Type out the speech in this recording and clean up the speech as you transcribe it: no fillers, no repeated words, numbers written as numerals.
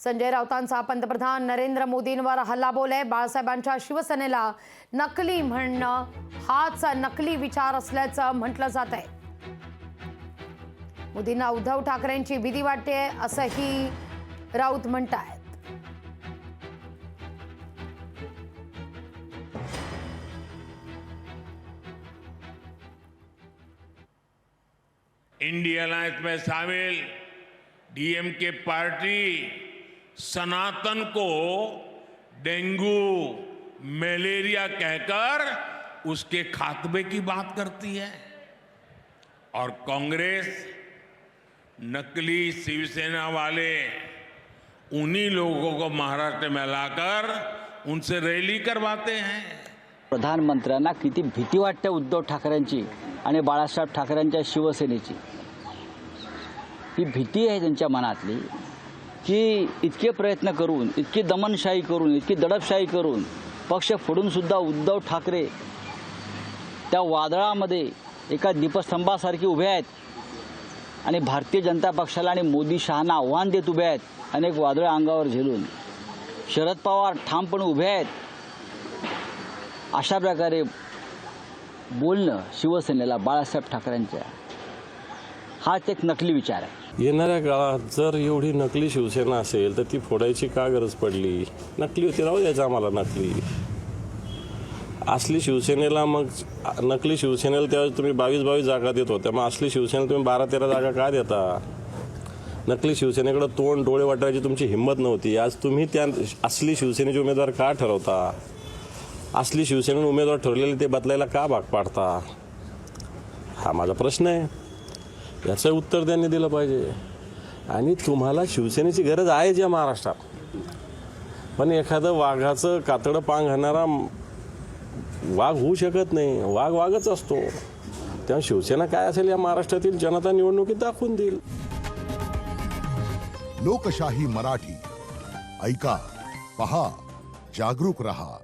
संजय राऊतांचा पंतप्रधान नरेंद्र मोदींवर हल्लाबोल आहे। बाळासाहेबांच्या शिवसेनेला नकली म्हणणं हाच नकली विचार असल्याचं म्हटलं जात आहे। मोदींना उद्धव ठाकरेंची भीती वाटते असंही राऊत म्हणतात। इंडिया अलायंस में शामिल डीएमके पार्टी सनातन को डेंगू मलेरिया कहकर उसके खात्मे की बात करती है और कांग्रेस नकली शिवसेना वाले उन्हीं लोगों को महाराष्ट्र में लाकर उनसे रैली करवाते हैं। प्रधानमंत्र्यांना किती भीती वाटते उद्धव ठाकरेंची आणि बाळासाहेब ठाकरेंच्या शिवसेनेची। ही भीती आहे त्यांच्या मनातली की इतके प्रयत्न करून, इतकी दमनशाही करून, इतकी दडपशाही करून पक्ष फोडून सुद्धा उद्धव ठाकरे त्या वादळामध्ये एका दीपस्तंभासारखी उभे आहेत आणि भारतीय जनता पक्षाला आणि मोदी शहांना आव्हान देत उभे आहेत। अनेक वादळ अंगावर झेलून शरद पवार ठामपणे उभे आहेत। अशा प्रकारे बोलणं शिवसेनेला बाळासाहेब ठाकरेंच्या हाच एक नकली विचार आहे। येणाऱ्या काळात जर एवढी नकली शिवसेना असेल तर ती फोडायची का गरज पडली? नकली होती, राहू द्यायचं आम्हाला नकली। असली शिवसेनेला मग नकली शिवसेनेला त्यावेळेस तुम्ही 22 जागा देत होत्या, मग असली शिवसेनेला तुम्ही 12-13 जागा का देता? नकली शिवसेनेकडे तोंड डोळे वाटायची तुमची हिंमत नव्हती। आज तुम्ही त्या असली शिवसेनेचे उमेदवार का ठरवता? असली शिवसेनेने उमेदवार ठरलेले ते बदलायला का भाग पाडता? हा माझा प्रश्न आहे, याचं उत्तर त्यांनी दिलं पाहिजे। आणि तुम्हाला शिवसेनेची गरज आहे या महाराष्ट्रात, पण एखादं वाघाचं कातडं पांग घालणारा वाघ होऊ शकत नाही। वाघ वाघच असतो। तेव्हा शिवसेना काय असेल या महाराष्ट्रातील जनता निवडणुकीत दाखवून देईल। लोकशाही मराठी ऐका, पहा, जागरूक रहा।